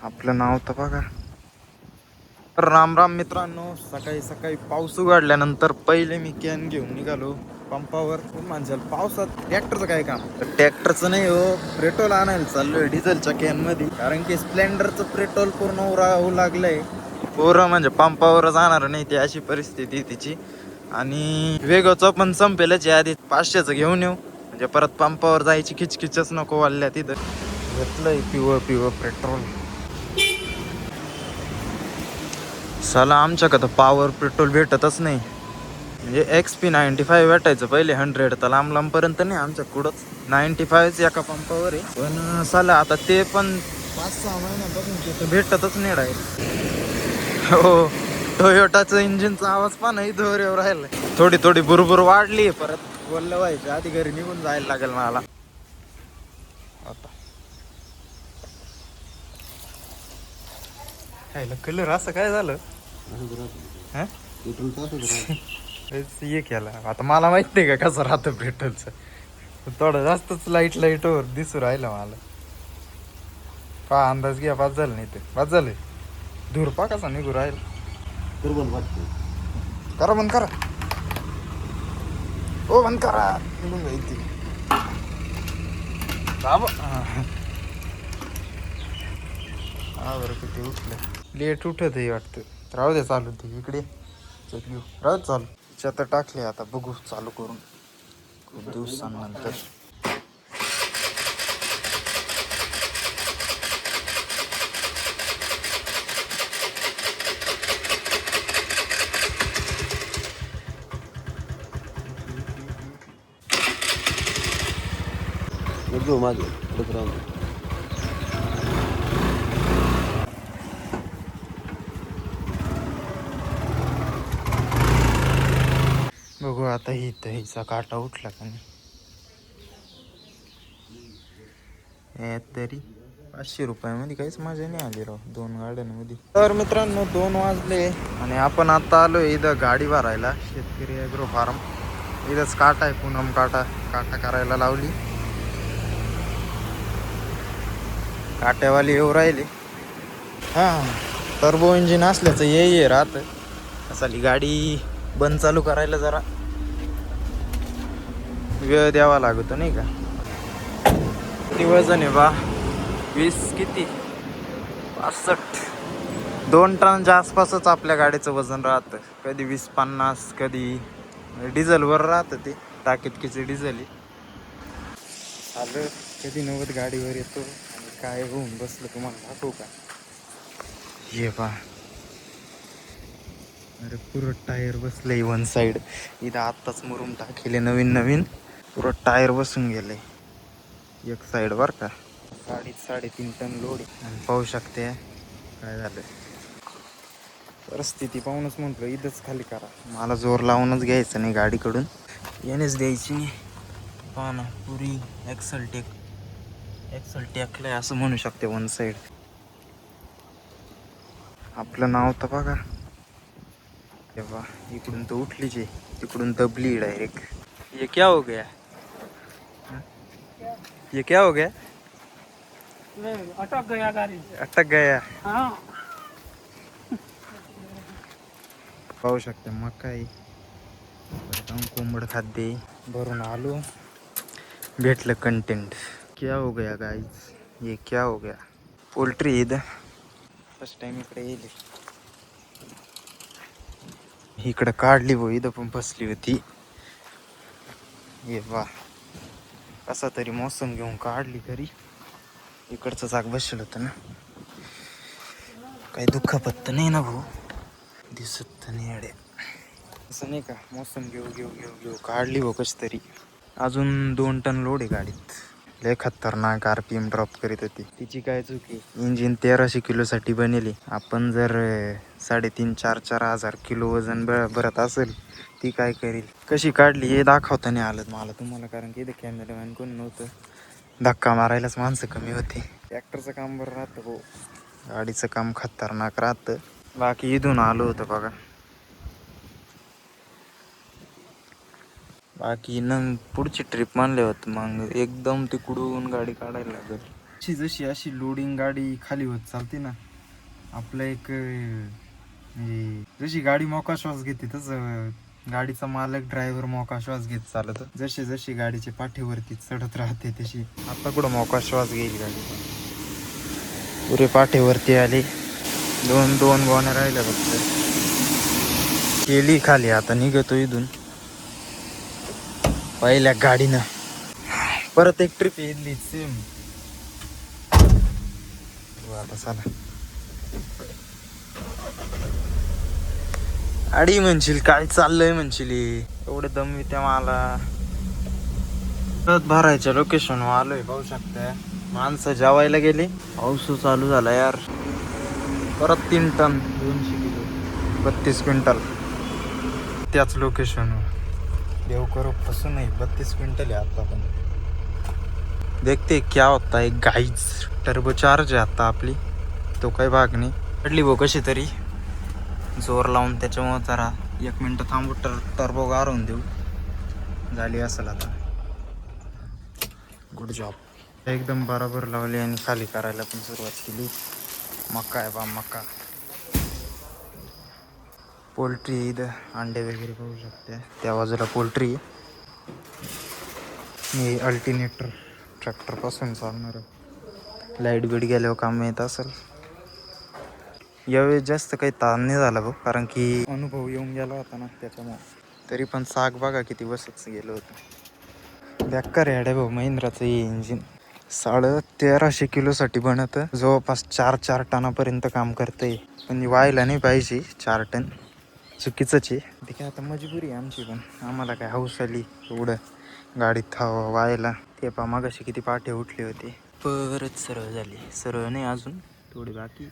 आपलं नाव तर बघा. राम राम मित्रांनो, सकाळी सकाळी पाऊस उघडल्यानंतर पहिले मी कॅन घेऊन निघालो पंपावर. म्हणजे पावसात ट्रॅक्टरचं काय काम? ट्रॅक्टरचं नाही हो, पेट्रोल आणायला चाललोय डिझेलच्या कॅन मध्ये. कारण की स्प्लेंडरचं पेट्रोल पूर्ण उरावू लागलंय. पोरं म्हणजे पंपावर जाणार नाही ती अशी परिस्थिती आहे तिची. आणि वेगळचं पण संपेलच आधी 500चं घेऊन येऊ, म्हणजे परत पंपावर जायची खिचखिचच नको वाढल्या तिथं. घेतलंय पिवं पेट्रोल. साला आमच्याकडं पॉवर पेट्रोल भेटतच नाही. म्हणजे XP95 भेटायचं पहिले 100, तर लांब पर्यंत नाही आमच्या कुठंच. 95 एका पंपावर आहे, पण साला आता ते पण 5-6 महिन्यापासून तिथं भेटतच नाही डायरेक्ट. हो, टोयोटाचं इंजिनचा आवाज पण नाही दोऱ्यावर राहिला. थोडी बुरबुर वाढली, परत बोललं व्हायचं आधी घरी निघून जायला लागेल मला आता. कलर असं काय झालं? हे केला आता मला माहित नाही का कसं राहतं पेट्रोलचं. थोडं जास्तच लाईट वर दिसू राहिलं मला. पा अंदाज घ्या, बाद झालं नाही ते बाद झालंय. धूर पा कसा निघू राहील. करा बंद करा, ओ बंद करा, निघून जाईल ती. हा बरं, किती उठलं लेट उठत आहे वाटतं. राहू दे चालू, ते इकडे घेऊ. राहू दे चालू. आता टाकले, आता बघू चालू करून खूप दिवसांनंतर. मागे बघू आता. हिचा काटा उठला का नाही. तरी 500 रुपयामध्ये काहीच मजा नाही आली राव 2 गाड्यांमध्ये. तर मित्रांनो 2 वाजले आणि आपण आता आलो इथं गाडी भरायला. शेतकरी ॲग्रो फार्म इथंच काटा आहे, पूनम काटा करायला लावली. काट्यावाली येऊ राहिली. हां, टर्बो इंजिन असल्याचं ये राहतं. असाली गाडी बंद चालू करायला जरा वेळ द्यावा लागतो नाही का. किती वजन आहे बा? 20 किती 65 2 टनच्या आसपासच आपल्या गाडीचं वजन राहतं. कधी 20-50, कधी डिझेलवर राहतं. ते टाकीत किती डिझेल आहे. आलं कधी 90 गाडीवर येतो आणि काय होऊन बसलं तुम्हाला दाखवू का. ये पा, अरे पुरं टायर बसलंय वन साईड. इथं आत्ताच मुरुम टाकेले नवीन पुरं टायर बसून गेले एक साईड बर का. 3.5 टन लोड आणि पाहू शकते काय झालं. परिस्थिती पाहूनच म्हटलं इथंच खाली करा. मला जोर लावूनच घ्यायचं नाही गाडीकडून, येणेच द्यायची नाही. पहा ना, पुरी एक्सल टेकलंय असं म्हणू शकते वन साईड. आपलं नाव तर बघा. तेव्हा इकडून तर उठलीच आहे, तिकडून दबली डायरेक्ट. ये क्या हो गया, ये क्या हो गया? अटक गया गाड़ी। अटक गया. हाँ, पाहू शकते मग काय कोंबड खाद्य भरून आलो. भेटलं कंटेंट. क्या हो गया गाइस, ये क्या हो गया. पोल्ट्री इथं फर्स्ट टाइम इकडे येईल. इकडं काढली भाऊ, इथं पण बसली होती. ये वा, कसा तरी मोसम घेऊन काढली तरी. इकडचं जाग बसलं होतं ना. काही दुःखपत्त नाही ना भाऊ, दिसत नाही अडे. असं नाही का, मोसम घेऊ काढली भाऊ कशी तरी. अजून 2 टन लोड आहे गाडीत. लय खतरनाक RPM ड्रॉप करीत होती. तिची काय चुकी. इंजिन 1300 किलोसाठी बनेली. आपण जर 3,500-4,000 हजार किलो वजन भरत असेल, ती काय करील. कशी काढली हे दाखवता नाही आलं मला तुम्हाला, कारण की इथे कॅमेरामॅन कोण नव्हतं. धक्का मारायलाच माणसं कमी होती. ट्रॅक्टरचं काम बरं राहतं हो, गाडीचं काम खतरनाक राहतं. बाकी इथून आलो होतं बघा. बाकी पुढची ट्रिप मानले होत, मग एकदम तिकडून गाडी काढायला लागेल. जशी अशी लोडिंग गाडी खाली होत चालते ना, आपलं एक म्हणजे जशी गाडी मोका श्वास घेते तसं गाडीचा मालक ड्रायव्हर मोका श्वास घेत चालत. जशी जशी गाडीच्या पाठीवरती चढत राहते तशी आता कुठं मोका श्वास घेईल गाडी. पुरे पाठीवरती आली. दोन गोण्या राहिल्या फक्त. केली खाली. आता निघतो इथून पहिल्या गाडीनं. परत एक ट्रिप येईल सेम. आता चला. गाडी म्हणशील काय चाललंय म्हणशील, एवढे दम त्या मला. परत भरायच्या लोकेशन आलोय. पाहू शकता माणसं जेवायला गेली. पाऊस चालू झाला यार. परत 3 टन 200 किलो 32 क्विंटल त्याच लोकेशन. देव करो फसू नाही. 32 क्विंटल आहे आता. पण देखते क्या होता है गाईज. टर्बो चार्ज आहे आता आपली. तो काही भाग नाही पडली भाऊ कशी तरी जोर लावून. त्याच्यामुळे जरा 1 मिनटं थांबू. टर्बो गारून देऊ. झाली असेल आता. Good job. एकदम बरोबर लावली आणि खाली करायला पण सुरुवात केली. मका आहे बा मका. पोल्ट्री इथं अंडे वगैरे पाहू शकते. त्या बाजूला पोल्ट्री. हे अल्टरनेटर ट्रॅक्टरपासून चालणार. लाईट बीट गेल्यावर काम येत असेल. यावेळेस जास्त काही ताण नाही झाला भाऊ, कारण की अनुभव येऊन गेला होता ना त्याच्यामुळे. तरी पण साग बघा किती बसच गेलं होतं. बेकार आहे भाऊ महिंद्राचं हे इंजिन. 1350 किलोसाठी बनतं. जवळपास 4 टनापर्यंत काम करतंय. पण व्हायला नाही पाहिजे 4 टन. चुकीचंच आहे. ते काय आता मजबुरी आहे आमची. पण आम्हाला काय हौस आली एवढं गाडीत व्हायला. ते पा मागाशी किती पाठे उठले होते. परत सरळ झाली. सरळ नाही अजून थोडी बाकी.